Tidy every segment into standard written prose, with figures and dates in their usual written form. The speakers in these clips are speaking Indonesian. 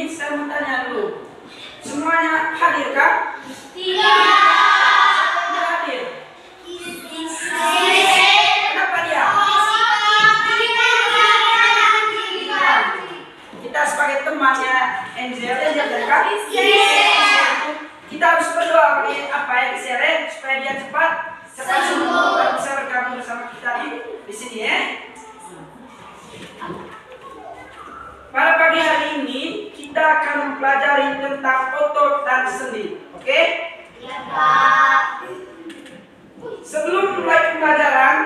saya mau tanya dulu. Semuanya hadir kan? Tidak. Siapa yang hadir? Kenapa dia? Kita sebagai temannya Angel kan? Kita harus berdoa apa ya Seren supaya dia cepat sembuh dan bisa bergabung bersama kita di sini ya. Pada pagi hari ini kita akan mempelajari tentang otot dan sendi, oke? Ya, Pak. Sebelum mulai pembelajaran,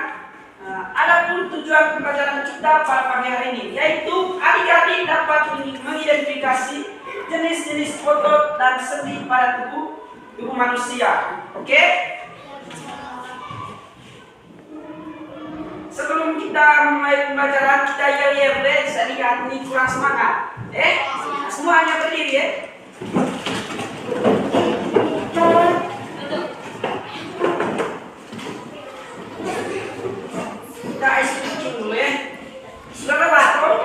ada pun tujuan pembelajaran kita pada pagi hari ini, yaitu adik-adik dapat mengidentifikasi jenis-jenis otot dan sendi pada tubuh manusia, oke? Sebelum kita mulai pembelajaran, kita yel-yel deh, saya lihat ini kurang semangat. Semuanya berdiri ya. Kita isi kucing dulu ya. Sudah lelah toh?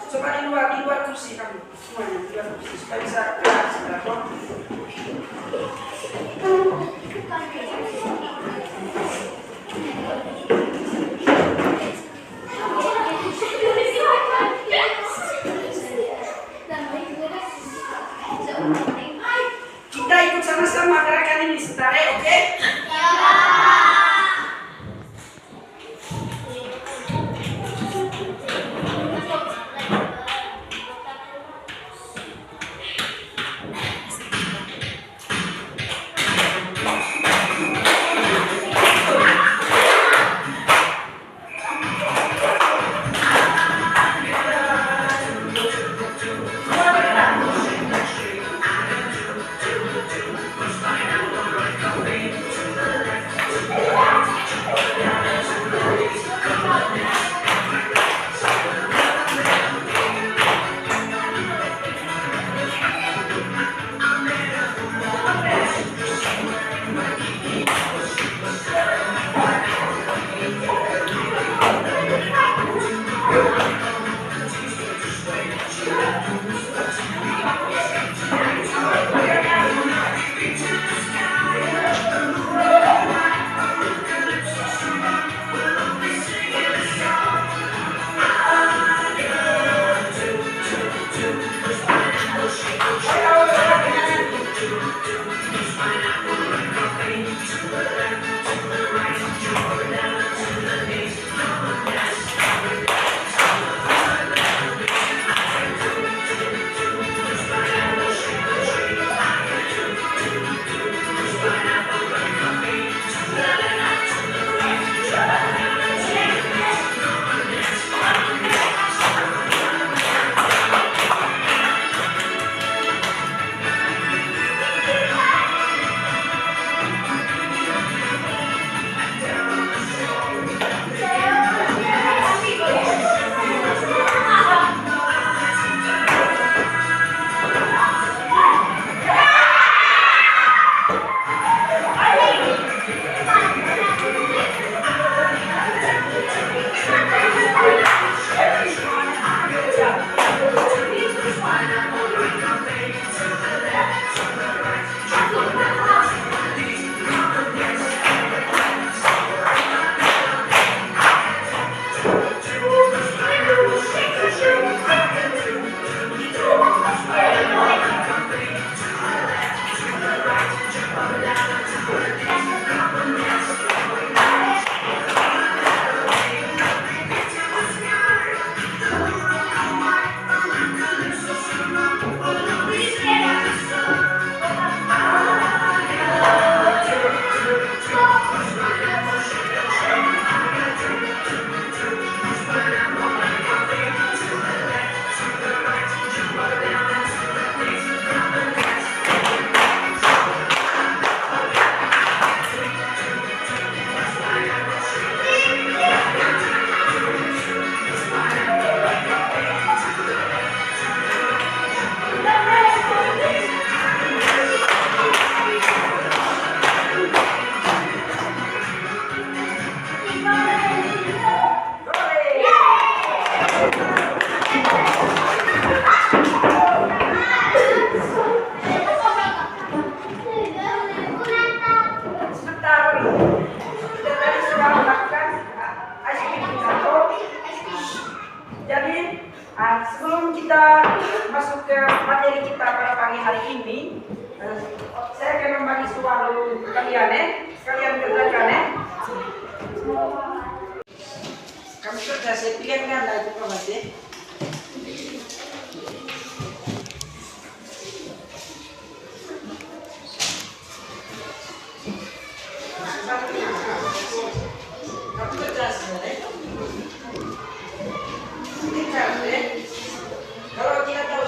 Coba di luar kursi kamu. Semuanya di luar kursi supaya bisa gerak segera toh. Kita ikut sama-sama gerakan ini sebentar ya, oke? Jadi sebelum kita masuk ke materi kita pada pagi hari ini, saya akan membagi soal kalian ya. Kalian kerjakan ya. Kamu kerja, saya pilihkan lagi Pak ya. Kamu kerja sebenarnya. Ini karena kalau tidak tahu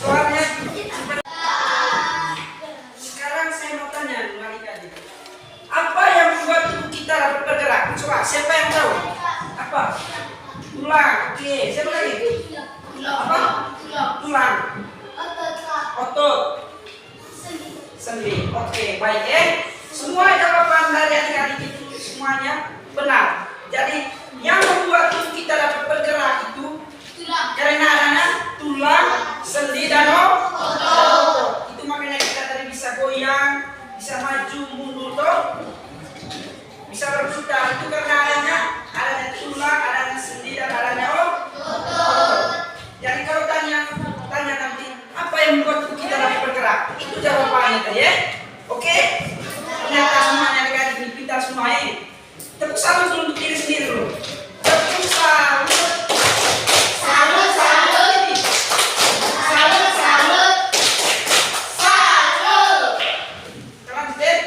soalnya. Sekarang saya mau tanya adik-adik, apa yang membuat tubuh kita dapat bergerak? Coba siapa yang tahu? Apa? Tulang. Oke, siapa lagi? Apa? Tulang. Otot. Sendi. Oke, baik ya. Semua jawaban dari adik-adik itu semuanya benar. Jadi yang membuat tubuh kita dapat bergerak itu karena adanya tulang, sendi dan otot. Itu makanya kita tadi bisa goyang, bisa maju mundur toh, bisa berputar. Itu karena adanya tulang, adanya sendi dan adanya otot. Jadi kalau tanya nanti apa yang membuat tubuh kita dapat bergerak, itu jawabannya tadi ya. Oke? Ternyata semuanya adik-adik ini pintar semua ya. Tepuk salut untuk diri sendiri dulu. Tepuk salut. Salut. Lanjut.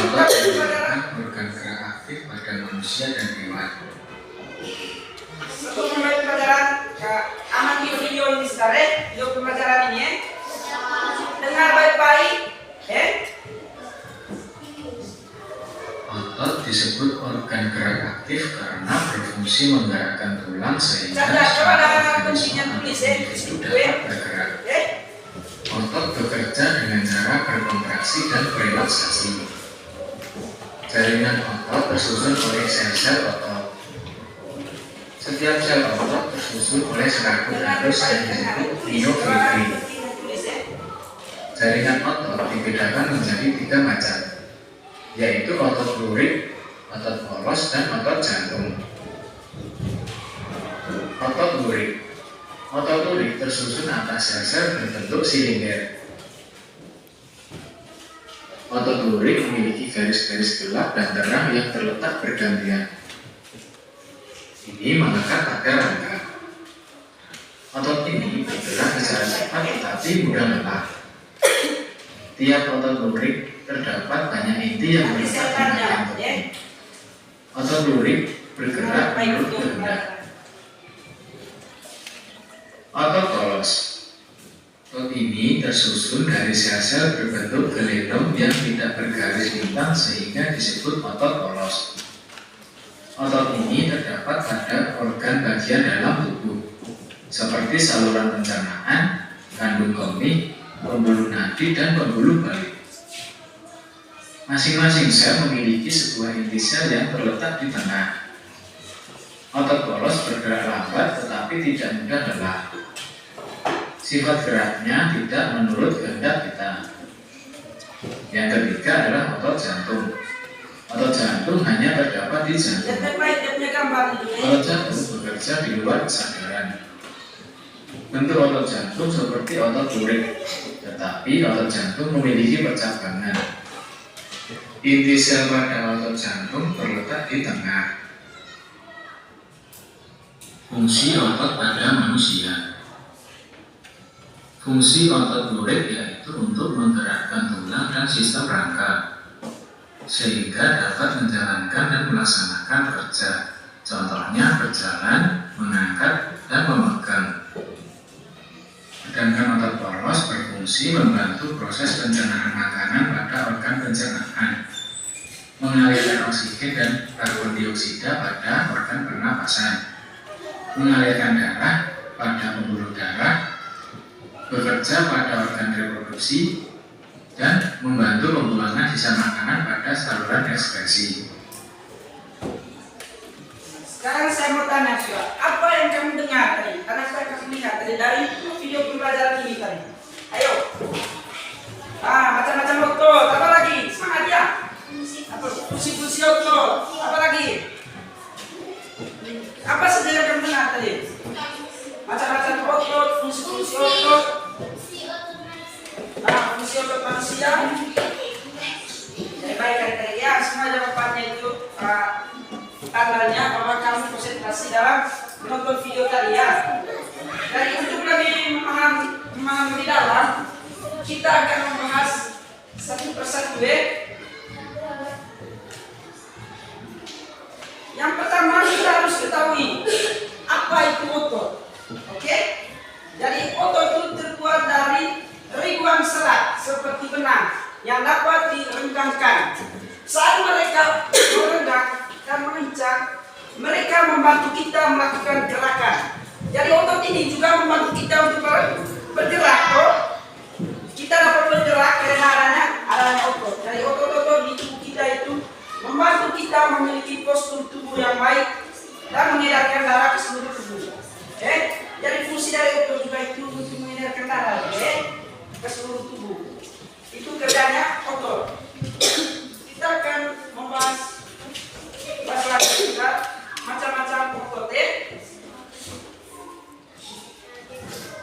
Otot merupakan organ gerak aktif pada manusia dan hewan. Sebelum mulai pelajaran, amati video ini sebentar ya. Video pembelajaran ini ya. Dengar baik-baik ya. Otot disebut organ gerak aktif karena berfungsi menggerakkan tulang sehingga Coba dengar organisme kuncinya atau tulis ya. individu dapat bergerak. Ya. Otot bekerja dengan cara berkontraksi dan relaksasi. Jaringan otot tersusun oleh sel-sel otot. Setiap sel otot tersusun oleh serabut halus yang disebut myofibri. Jaringan otot dibedakan menjadi 3 macam, yaitu otot lurik, otot poros, dan otot jantung. Otot lurik. Otot lurik tersusun atas sel-sel berbentuk silinder. Otot lurik memiliki garis-garis gelap dan terang yang terletak bergantian. Ini melekat pada rangka. Otot ini bergerak secara cepat tetapi mudah lelah. Tiap otot lurik terdapat banyak inti yang melekat di belakang otot. Otot lurik bergerak menurut kehendak. Otot polos. Otot ini tersusun dari sel-sel berbentuk gelendong yang tidak bergaris lintang sehingga disebut otot polos. Otot ini terdapat pada organ bagian dalam tubuh, seperti saluran pencernaan, kandung kemih, pembuluh nadi, dan pembuluh balik. Masing-masing sel memiliki sebuah inti sel yang terletak di tengah. Otot polos bergerak lambat tetapi tidak mudah lelah. Sifat geraknya tidak menurut kehendak kita. Yang ketiga adalah otot jantung. Otot jantung hanya terdapat di jantung. Otot jantung bekerja di luar kesadaran. Bentuk otot jantung seperti otot lurik, tetapi otot jantung memiliki percabangan. Inti sel pada otot jantung terletak di tengah. Fungsi otot pada manusia. Fungsi otot lurik yaitu untuk menggerakkan tulang dan sistem rangka, sehingga dapat menjalankan dan melaksanakan kerja. Contohnya berjalan, mengangkat, dan memegang. Sedangkan otot polos berfungsi membantu proses pencernaan makanan pada organ pencernaan, mengalirkan oksigen dan karbon dioksida pada organ pernapasan, mengalirkan darah pada pembuluh darah, bekerja pada organ reproduksi, dan membantu pembuangan sisa makanan pada saluran ekskresi. Sekarang saya mau tanya, apa yang kamu dengar tadi? Karena saya kasih lihat tadi dari video pembelajaran ini tadi. Ayo. Macam-macam otot. Apa lagi? Semangat ya. Apa? Fungsi-fungsi otot. Apa lagi? Apa saja yang kamu dengar tadi? Macam-macam otot, fungsi-fungsi otot. Fungsi otot manusia. Baik ya. Semua jawabannya itu tandanya bahwa kamu konsentrasi dalam menonton video tadi ya. Dan untuk lebih memahami di dalam, kita akan membahas satu persatu. Yang pertama kita harus ketahui apa itu otot. Oke? Jadi otot itu terbuat dari ribuan serat seperti benang yang dapat direnggangkan. Saat mereka merenggang dan mengencang, mereka membantu kita melakukan gerakan. Jadi otot ini juga membantu kita untuk bergerak. Kita dapat bergerak karena adanya otot. Jadi otot-otot di tubuh kita itu membantu kita memiliki postur tubuh yang baik dan mengedarkan darah ke seluruh tubuh. Jadi fungsi dari otot juga itu untuk mengedarkan darah ke seluruh tubuh. Itu kerjanya otot. Kita akan membahas juga macam-macam otot.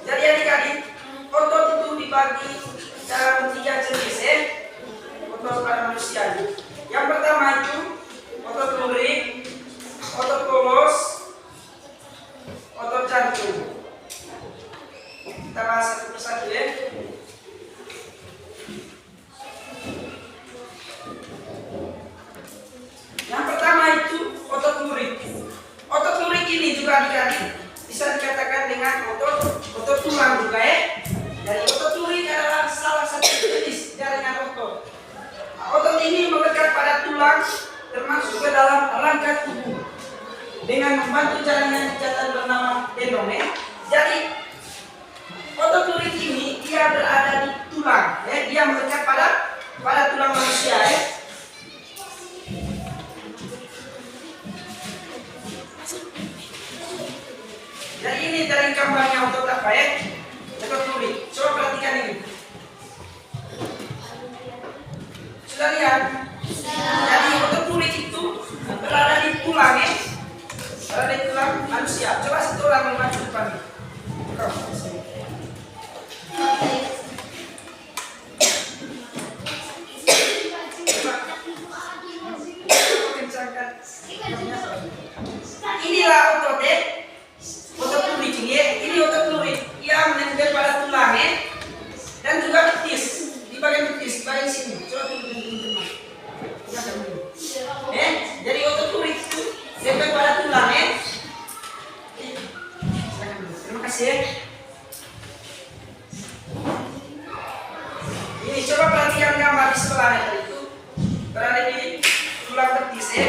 Jadi adik-adik, otot itu dibagi dalam 3 jenis otot pada manusia. Yang pertama itu otot lurik, otot polos, otot jantung. Kita bahas satu persatu ya. Yang pertama itu otot lurik. Otot lurik ini juga adik-adik bisa dikatakan dengan otot tulang juga ya. Jadi otot lurik adalah salah satu jenis jaringan otot. Otot ini melekat pada tulang termasuk ke dalam rangka tubuh dengan membantu jaringan jantan bernama tendon. Jadi otot lurik ini dia berada di tulang ya. Dia melekat pada tulang manusia ya. Jadi ini dari gambarnya otot apa ya? Otot lurik. Coba perhatikan ini. Sudah lihat? Jadi otot lurik itu berada di tulang ya. Berada di tulang manusia. Coba satu orang maju depan. Inilah otot ya. Otot lurik ini otot lurik yang menempel pada tulang ya. Dan juga betis, di bagian betis, di bagian sini. Coba tunjukkan teman-teman. Jadi otot lurik itu menempel pada tulang ya. Terima kasih ya. Ini coba perhatikan gambar di sebelahnya tadi itu berada di tulang betis ya.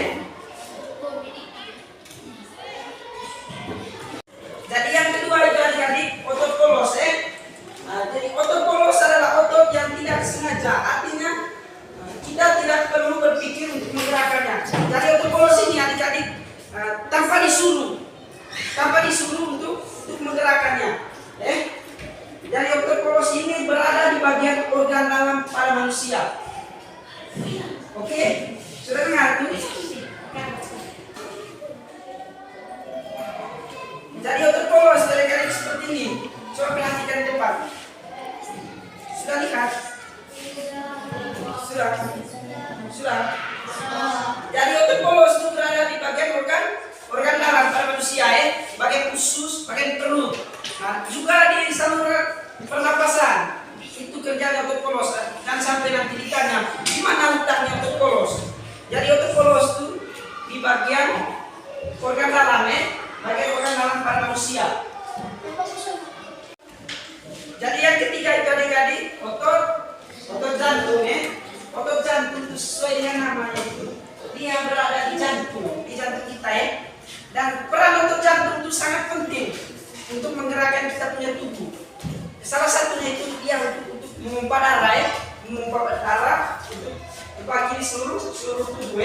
menggerakannya. Jadi otot polos ini adik-adik tanpa disuruh untuk menggerakkannya. Jadi otot polos ini berada di bagian organ dalam pada manusia. Oke, sudah dengar tuh? Jadi otot polos adik-adik seperti ini. Coba perhatikan di depan. Sudah lihat? Sudah. Jadi otot polos itu berada di bagian organ dalam pada manusia, bagian usus, bagian perut. Nah, juga di saluran pernapasan. Itu kerjanya otot polos. Dan sampai nanti ditanya, di mana letaknya otot polos? Jadi otot polos itu di bagian organ dalam, bagian organ dalam pada manusia. Jadi yang ketiga itu adik-adik otot jantung, Otot jantung itu sesuai dengan namanya itu. Dia berada di jantung kita, Dan peran otot jantung itu sangat penting untuk menggerakkan kita punya tubuh. Salah satunya itu dia untuk memompa darah, untuk membagi seluruh tubuh,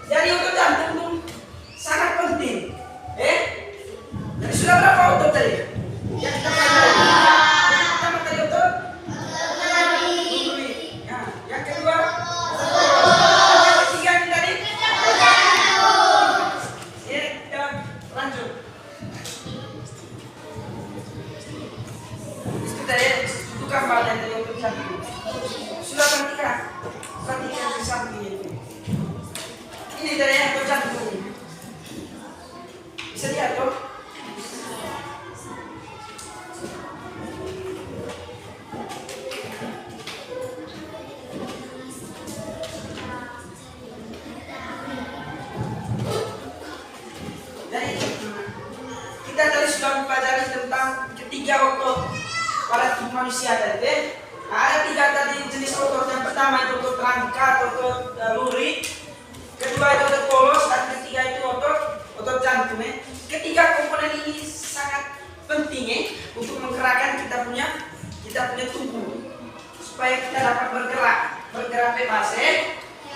Jadi otot jantung itu sangat penting, Jadi sudah berapa otot tadi? Yang kita pelajari. Yang pertama tadi otot. Yang kedua. Yang ketiga ini tadi. Lanjut. Kita itu gambar yang tadi otot jantung. Sudah perhatikan di samping itu. Ini dari otot jantung. Bisa lihat toh? Jadi kita tadi sudah mempelajari tentang ketiga otot pada tubuh manusia tadi. Nah, ada tiga tadi jenis otot. Yang pertama itu otot rangka, otot lurik. Kedua itu otot polos, dan ketiga itu otot jantung. Ketiga komponen ini sangat penting untuk menggerakkan kita punya tubuh supaya kita dapat bergerak bebas.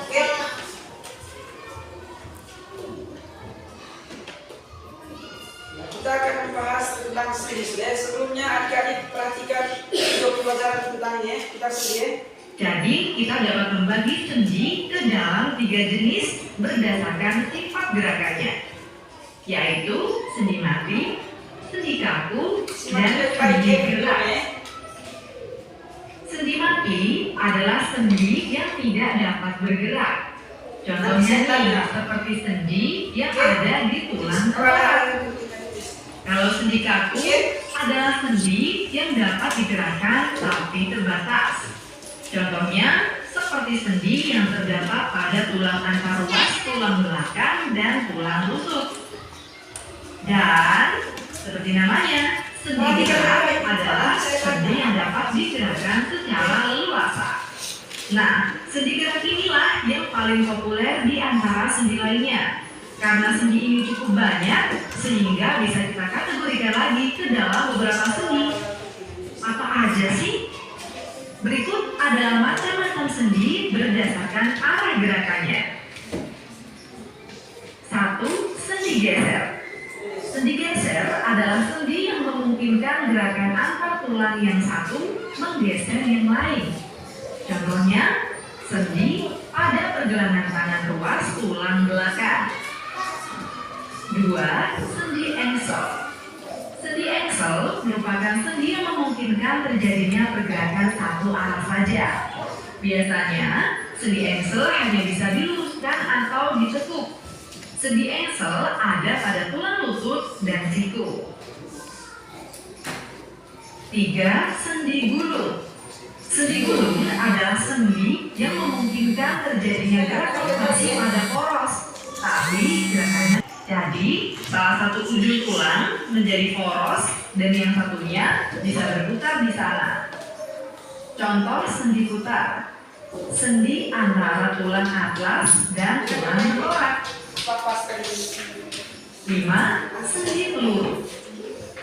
Oke. Kita akan membahas tentang sendi. Sebelumnya adik-adik perhatikan video pembelajaran tentang ini, kita sendi. Jadi kita dapat membagi sendi ke dalam 3 jenis berdasarkan sifat gerakannya, yaitu sendi mati, sendi kaku, dan sendi gerak. Sendi mati adalah sendi yang tidak dapat bergerak. Contohnya nih, seperti sendi yang ada di tulang tengkorak. Kalau sendi kaku adalah sendi yang dapat digerakkan tapi terbatas. Contohnya seperti sendi yang terdapat pada tulang antaruas, tulang belakang, dan tulang rusuk. Dan seperti namanya, sendi gerak adalah sendi yang dapat digerakkan secara leluasa. Nah, sendi gerak inilah yang paling populer di antara sendi lainnya. Karena sendi ini cukup banyak, sehingga bisa kita kategorikan lagi ke dalam beberapa sendi. Apa aja sih? Berikut adalah macam-macam sendi berdasarkan arah gerakannya. 1. Sendi geser. Sendi geser adalah sendi yang memungkinkan gerakan antar tulang yang satu menggeser yang lain. Contohnya, sendi pada pergelangan tangan ruas tulang belakang. 2. Sendi engsel. Sendi engsel merupakan sendi yang memungkinkan terjadinya pergerakan satu arah saja. Biasanya, sendi engsel hanya bisa diluruskan atau ditekuk. Sendi engsel ada pada tulang lutut dan siku. 3. Sendi gulung. Sendi gulung adalah sendi yang memungkinkan terjadinya gerakan rotasi pada poros, tapi gerakannya. Jadi, salah satu ujung tulang menjadi poros dan yang satunya bisa berputar di sana. Contoh sendi putar. Sendi antara tulang atlas dan tulang tengkorak. 5. Sendi peluru.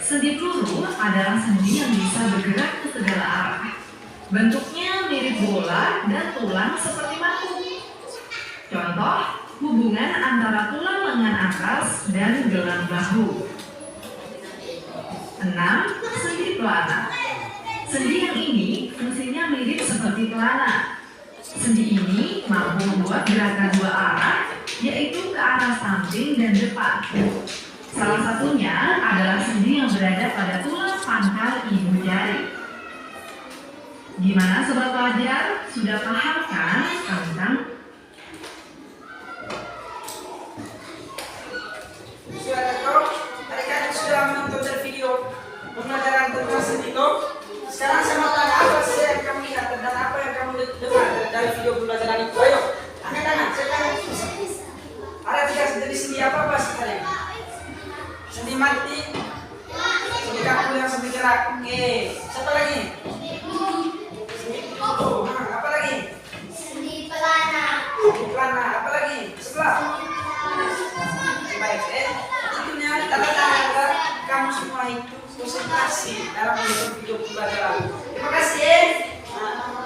Sendi peluru adalah sendi yang bisa bergerak ke segala arah. Bentuknya mirip bola dan tulang seperti mangkuk. Contoh, hubungan antara tulang lengan atas dan gelang bahu. 6. Sendi pelana. Sendi yang ini fungsinya mirip seperti pelana. Sendi ini mampu membuat gerakan dua arah, yaitu ke arah samping dan depan. Salah satunya adalah sendi yang berada pada tulang pangkal ibu jari. Gimana sobat pelajar? Sudah paham kan tentang adik-adik sudah menonton video pembelajaran tentang sendi toh? Sekarang saya mau tanya apa sih yang kamu lihat dan apa yang kamu dengar dari video pembelajaran itu? Ayo, angkat tangan. Saya tanya. Ada 3 jenis sendi apa sih kalian? Sendi mati, sendi kaku yang sendi gerak. Oke, siapa lagi? Sendi peluru. Apa lagi? Sendi pelana. Sendi pelana. Apa lagi? Sebelah. Baik, tentunya tanda-tanda kamu semua itu konsentrasi dalam menonton video pembelajaran. Terima kasih.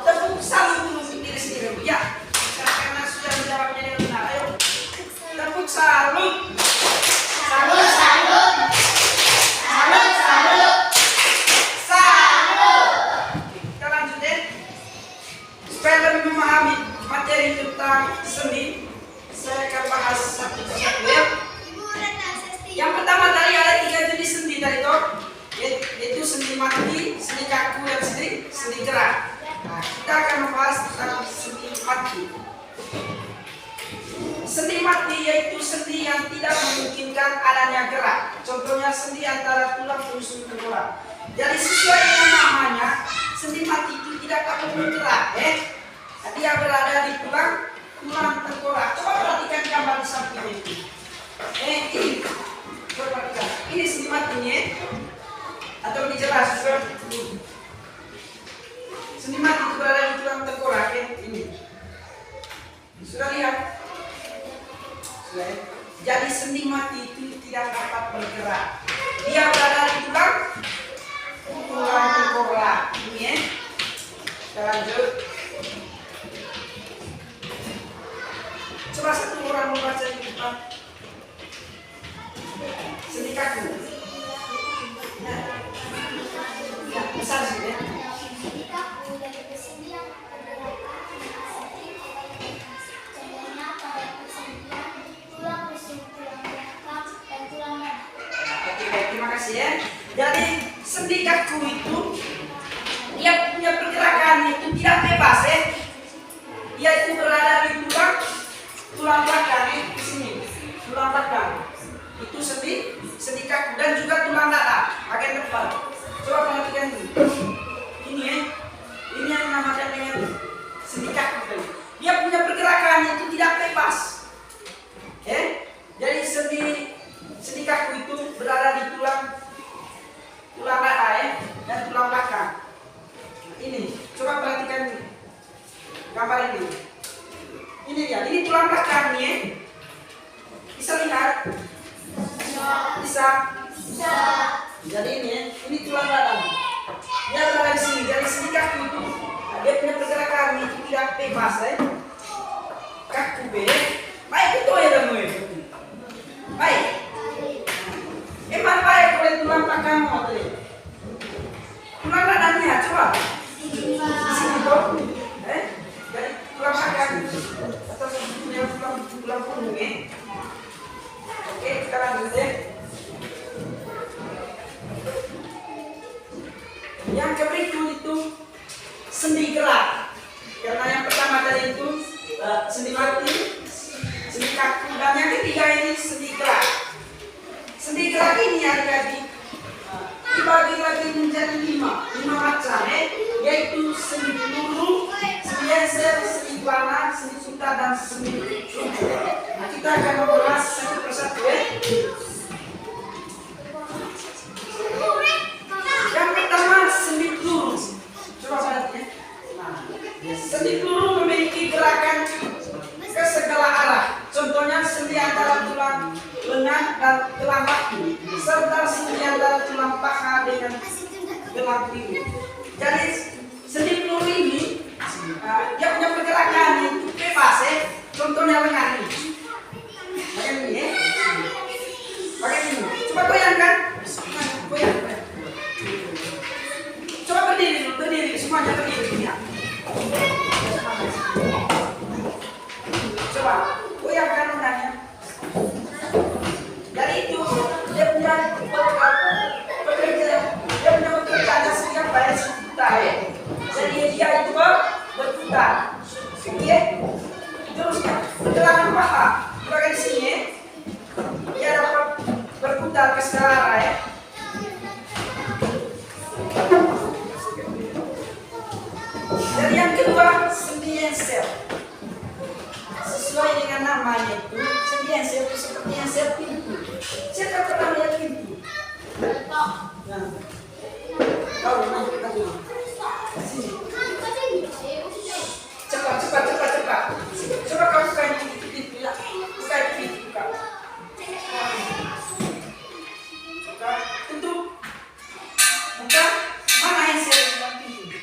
Tepuk salut dulu untuk diri sendiri. Ya, karena sudah menjawabnya dengan benar. Ayo, tepuk salut. Salut, salut. Salut, salut. Salut. Kita lanjut ya. Supaya lebih memahami materi tentang sendi, saya akan bahas satu persatu ya. Yang pertama tadi ada 3 jenis sendi tadi toh, yaitu sendi mati, sendi kaku, dan sendi gerak. Nah, kita akan membahas tentang sendi mati. Sendi mati yaitu sendi yang tidak memungkinkan adanya gerak. Contohnya sendi antara tulang rusuk tengkorak. Jadi sesuai dengan namanya, sendi mati itu tidak dapat bergerak. Dia berada di tulang tengkorak. Coba perhatikan gambar di samping itu. Ini. Coba perhatikan. Ini sendi matinya. Atau lebih jelas seperti ini. Sendi mati itu berada di tulang tengkorak. Ini. Sudah lihat? Sudah ya? Jadi sendi mati itu tidak dapat bergerak. Dia berada di tulang tengkorak. Ini ya. Kita lanjut. Coba satu orang membaca di depan. Sendi kaku. Ya, besar sih ya. Sendi kaku dari persendian pergerakan seperti contohnya pada persendian tulang rusuk, tulang belakang, dan tulang dada. Oke, baik, terima kasih ya. Jadi sendi kaku itu dia punya pergerakan itu tidak bebas ya. Dia itu berada di tulang belakang di sini, tulang belakang itu sendi kaku dan juga tulang dada bagian depan. Coba perhatikan ini ya, ini yang dinamakan dengan sendi kaku. Dia punya pergerakan itu tidak bebas. Jadi sendi kaku itu berada di tulang dada dan tulang belakang. Ini, coba perhatikan gambar ini. Ini dia, ini tulang belakang nih. Bisa lihat? Bisa. Jadi ini tulang dada. Dia berada di sini. Jadi sendi kaku itu, dia punya pergerakan itu tidak bebas Kaku baik itu ya dong baik. Emang baik oleh tulang belakang tadi. Tulang dadanya coba. Di sini toh. Jadi tulang belakang atau sebetulnya tulang punggung Oke, kita lanjut ya. Yang berikut itu sendi gerak. Karena yang pertama tadi itu sendi mati, sendi kaku, dan yang ketiga ini sendi gerak. Sendi gerak ini adik-adik dibagi lagi menjadi 5 macam yaitu sendi peluru, sendi laser, sendi pelana, sendi suta, dan sendi runtuh. Nah, kita akan membahas satu persatu Yang pertama sendi peluru. Coba perhatikan. Sendi peluru memiliki gerakan ke segala arah. Contohnya sendi antara tulang lengan dan tulang bahu, serta sendi antara tulang paha dengan tulang pinggul. Jadi sendi peluru ini dia punya pergerakan itu bebas Contohnya lengan ini. goyangkan rodanya. Dari itu dia punya pekerjaan sehingga bayar sejuta ya. Jadi dia itu berputar. Oke, terusnya gerakan paha, gerakan sini dia dapat berputar ke segala arah ya. Dan yang kedua, sendi ensel. Sesuai dengan namanya itu, sendi ensel itu seperti ensel pintu. Siapa pernah lihat pintu? Nah, kau lagi. Sini. Cepat. Coba kau buka ini pintu, ya. Buka pintu, buka. Tutup. Buka. Mana ensel yang pintu?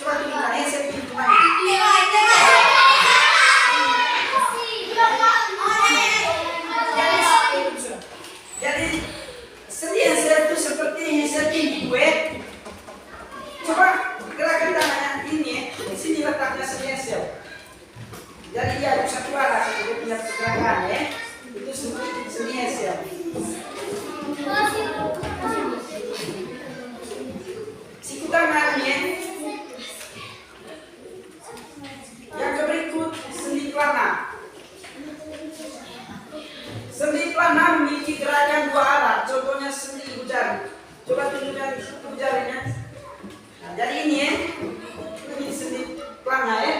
Coba tunjukkan ensel pintu mana? Jadi sendi ensel itu seperti ensel pintu Coba gerakan tangannya ini, sini letaknya sendi ensel. Jadi dia ada satu arah, dia punya gerakan ya. Itu seperti sendi ensel. Siku tangannya. Yang berikut sendi pelana. Sendi pelana memiliki gerakan dua arah. Contohnya sendi jari. Coba tunjukkan jarinya. Nah, jadi ini ya. Ini sendi pelana ya.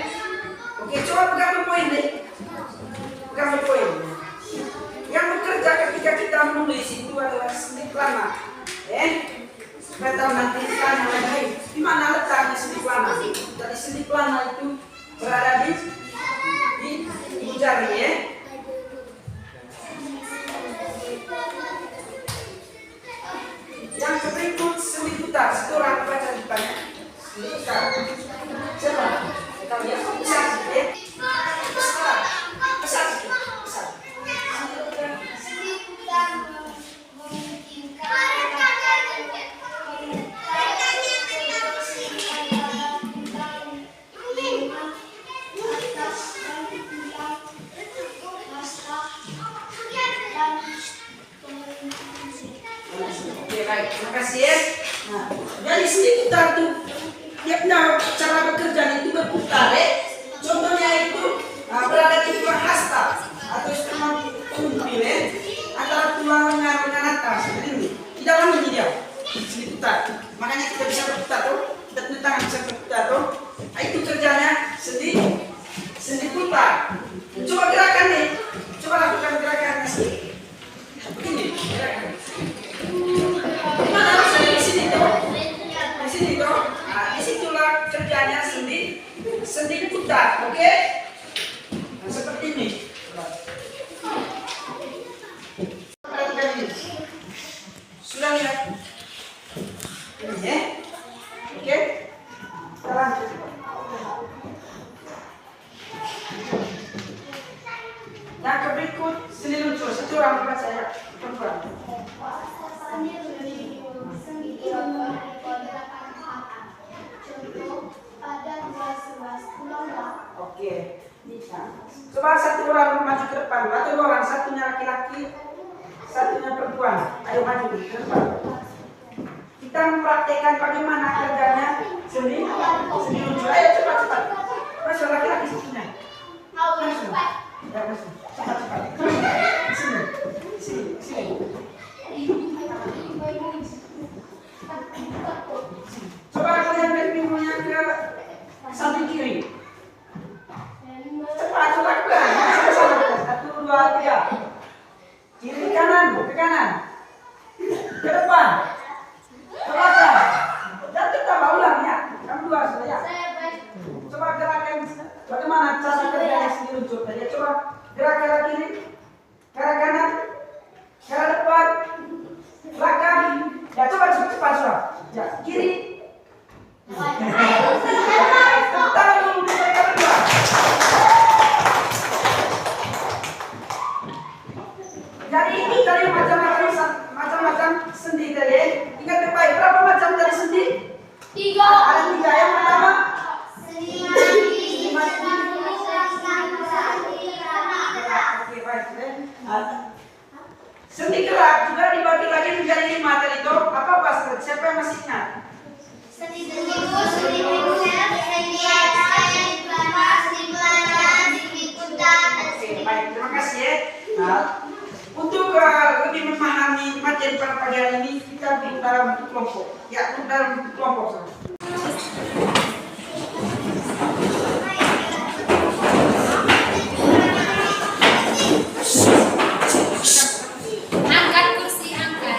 Oke, coba pegang poin deh. Pegang poin. Yang bekerja ketika kita menulis itu adalah sendi pelana. Supaya tahu nanti pelana lagi. Di mana letaknya sendi pelana? Jadi sendi pelana itu berada di jari ya. Yang berikut sendi putar. Satu orang baca depannya. Sendi putar. Siapa? Kita lihat besar sedikit. Besar. Sendi putar memungkinkan Baik, terima kasih ya. Nah, dari sendi putar tuh dia punya cara bekerja itu berputar ya. Contohnya itu berada di tulang hasta atau instrumen pengumpil ya. Antara tulang lengan atas ini. Di dalam ini dia sendi putar. Makanya kita bisa berputar tuh. Kita punya tangan bisa berputar tuh. Nah, itu kerjanya sendi putar. Coba gerakan nih. Coba lakukan gerakannya sih. Begini gerakan. Mana rasanya di sini tuh? Di sini tuh. Nah, disitulah kerjanya sendi putar, oke? Nah, seperti ini. Perhatikan ini. Sudah lihat? Ini ya. Oke? Kita lanjut. Yang berikut sendi luncur. Satu orang baca ya. Perempuan. Oke, bisa. Coba satu orang maju ke depan, atau dua orang, satunya laki-laki, satunya perempuan. Ayo maju ke depan. Kita mempraktekkan bagaimana kerjanya sendi luncur. Ayo cepat. Masuk laki-laki satunya. Masuk. Ya masuk. Cepat. Sini. Coba kalian berpinggungnya ke samping kiri. Cepat lakukan. Satu, dua, tiga. Kiri kanan, ke kanan. Ke depan. Ke belakang. Dan kita ulang ya. Kamu dua sudah ya. Coba gerakan bagaimana cara kerjanya sendi luncur tadi. Coba gerak ke arah kiri, ke arah kanan, ke arah depan, belakang. Ya coba cepat. Ya kiri. Tangan dulu mereka berdua. Jadi itu dari macam-macam sendi tadi. Ingat baik berapa macam dari sendi? 3. Ada 3. Yang pertama Sendi mati. Sendi gerak juga dibagi lagi menjadi 5 tadi toh. Apa Pak? Siapa yang masih ingat? Sendi dengkul, sendi leher, sendi atas, sendi belakang, sendi belakang, sendi pundak. Baik, terima kasih ya. Untuk lebih memahami materi pada pagi hari ini, kita duduk dalam bentuk kelompok. Ya, duduk dalam bentuk kelompok. Angkat kursi, angkat.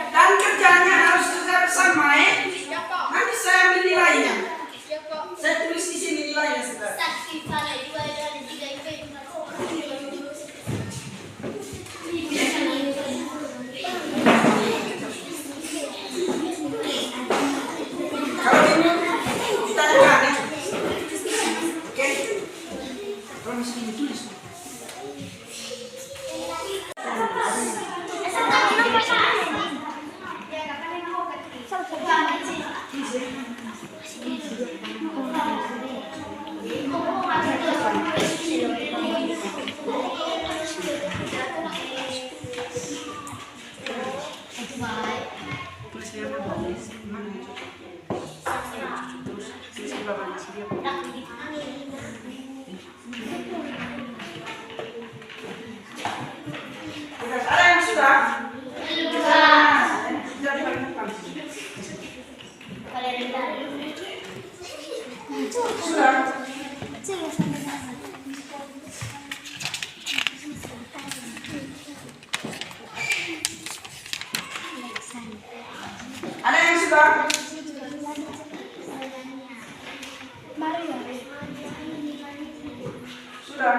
Dan kerjanya harus kerja bersama ya. Nanti saya ambil nilainya. Saya tulis di sini nilainya sudah. Kalau ini ditanyakan ya. Oke. Kalau mesti ditulis. Ada yang sudah? Sudah. Ada yang sudah? Sudah.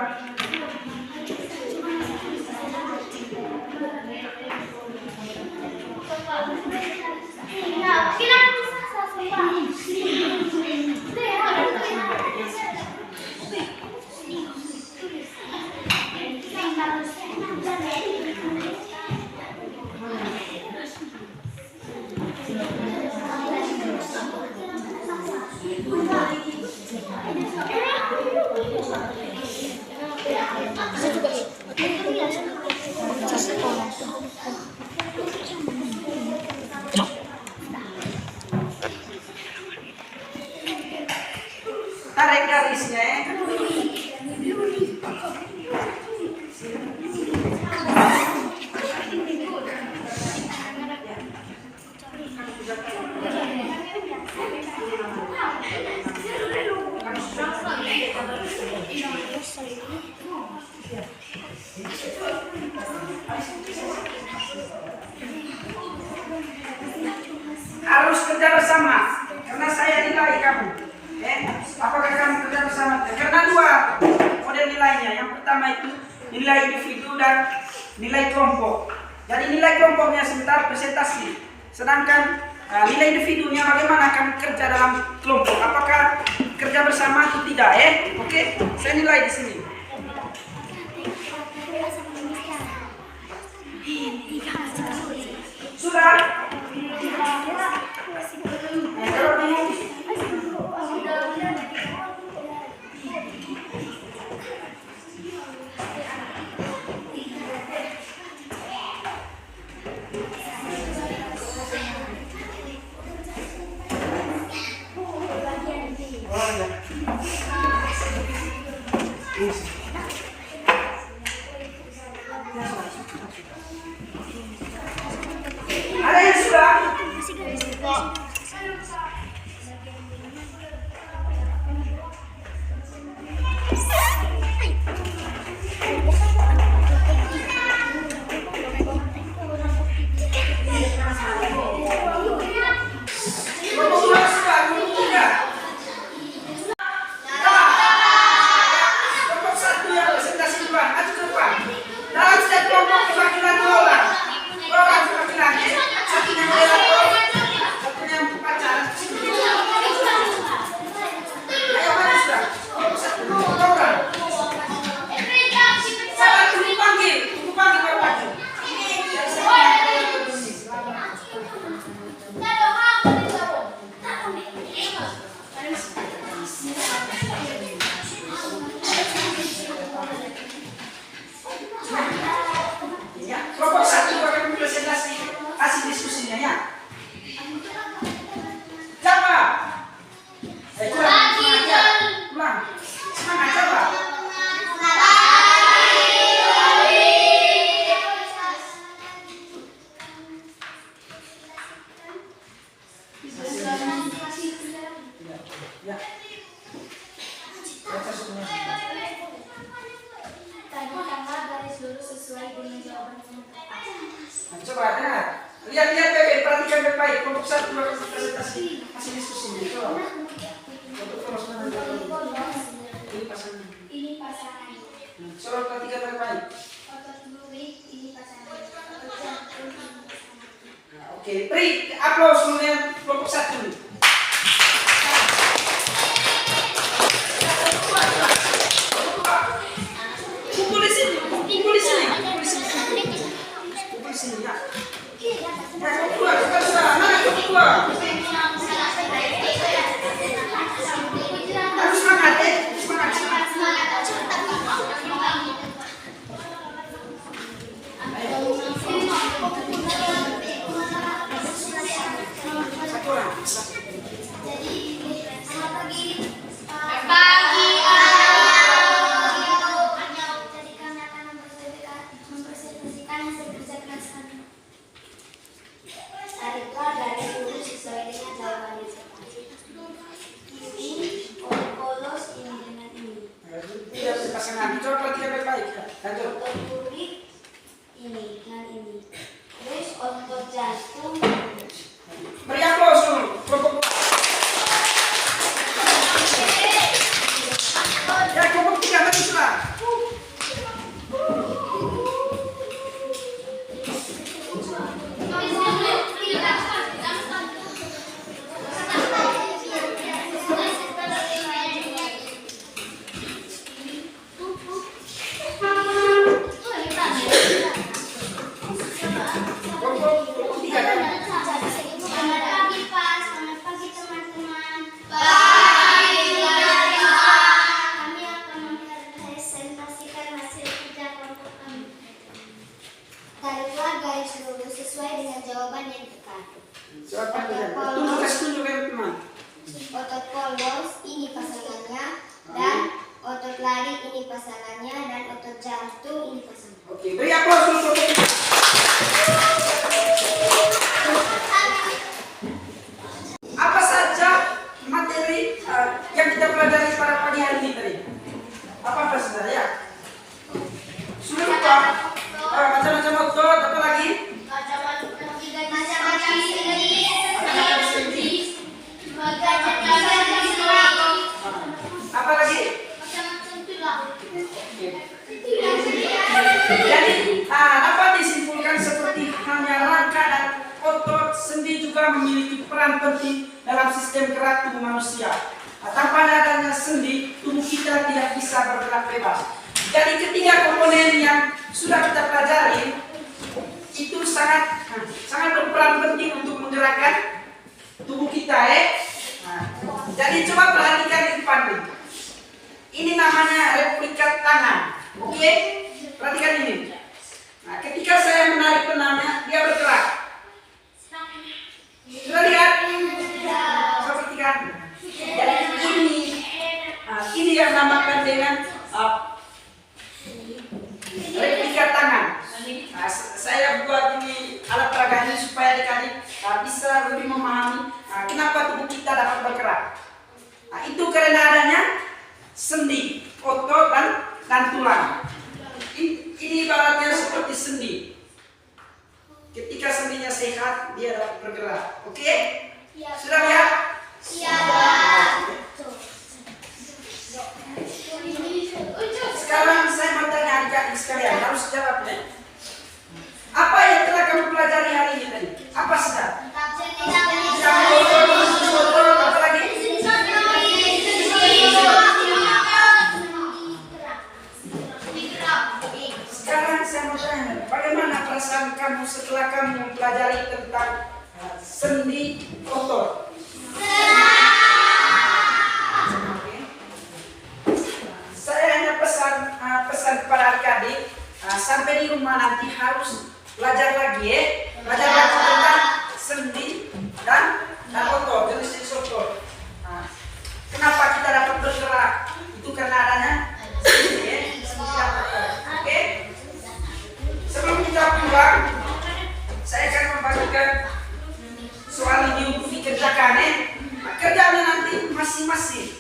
Tarik garisnya ya. Harus kerja bersama karena saya nilai kamu. Apakah kamu kerja bersama? Karena dua model nilainya. Yang pertama itu nilai individu dan nilai kelompok. Jadi nilai kelompoknya sebentar presentasi. Sedangkan nilai individunya bagaimana kamu kerja dalam kelompok. Apakah kerja bersama atau tidak? Oke, saya nilai di sini. Sudah? Kalau bingung. Ada yang sudah? Kelompok satu yang presentasi duluan, maju ke depan. Dalam setiap kelompok perwakilan dua orang perwakilan, satunya moderator, satunya pacaran. Ayo maju sudah. Kelompok satu, dua orang. Salah tunggu panggil baru maju. Ya, kelompok satu akan presentasi hasil diskusinya ya. Jawab. Ulang, semangat jawab. Ya. Baca semua. Tanda garis lurus sesuai dengan jawaban yang tepat. Nah, coba dengar. Lihat baik-baik, perhatikan baik-baik. Kelompok satu akan presentasi hasil diskusinya. Coba. Ini pasangan. Ini pasangan. Coba perhatikan baik-baik. Otot lurik ini pasangan. Otot jantung ini pasangan. Nah, oke, beri aplaus kemudian kelompok satu. Kumpul di sini ya. Nah, kelompok dua, mana kelompok dua? Harus semangat ya, semangat. Satu orang. Mempresentasikan hasil kerja keras kami. Tariklah garis lurus sesuai dengan jawaban yang tepat. Ini polos ini dengan ini. Tidak berpasangan. Coba perhatikan baik-baik. Lanjut. Otot lurik ini dengan ini. Terus otot jantung. Beri aplaus dulu. Kelompok ya, kelompok tiga maju sudah. Kelompok tiga kan? Selamat pagi Pak, selamat pagi teman-teman. Kami akan mempresentasikan hasil kerja kelompok kami. Tariklah garis lurus sesuai dengan jawaban yang tepat. Coba perhatikan. Tunjukkan teman. Otot polos ini pasangannya dan otot lari ini pasangannya dan otot jantung ini pasangannya. Oke, beri aplaus dulu kelompok tiga. Apa saja materi yang kita pelajari pada pagi hari ini tadi? Apa saja ya? Sudah lupa? Macam-macam otot, apa lagi? Apa lagi? Jadi dapat disimpulkan seperti hanya rangka dan otot sendi juga memiliki peran penting dalam sistem gerak tubuh manusia. Tanpa adanya sendi, tubuh kita tidak bisa bergerak bebas. Jadi ketiga komponen yang sudah kita pelajari itu sangat berperan penting untuk menggerakkan tubuh kita jadi coba perhatikan di depan nih. Ini namanya replika tangan. Oke? Perhatikan ini. Nah, ketika saya menarik benangnya, dia bergerak. Sudah lihat? Coba perhatikan. Jadi ini yang namakan dengan replika tangan. Nah, saya buat ini alat peraga ini supaya adik-adik bisa lebih memahami kenapa tubuh kita dapat bergerak. Nah, itu karena adanya sendi, otot dan tulang. Ini ibaratnya seperti sendi. Ketika sendinya sehat, dia dapat bergerak. Oke? Sudah lihat? Sekarang saya mau tanya adik-adik sekalian, harus jawab ya. Apa yang telah kamu pelajari hari ini tadi? Apa sudah? Apa lagi? Sekarang saya mau tanya, bagaimana perasaan kamu setelah kamu mempelajari tentang sendi otot? Saya hanya pesan kepada adik-adik, sampai di rumah nanti harus belajar lagi ya, belajar lagi tentang sendi dan otot, jenis otot. Kenapa kita dapat bergerak? Itu karena adanya sendi ya, sendi dan otot. Oke? Sebelum kita pulang, saya akan membagikan soal ini untuk dikerjakan ya. Kerjanya nanti masing-masing.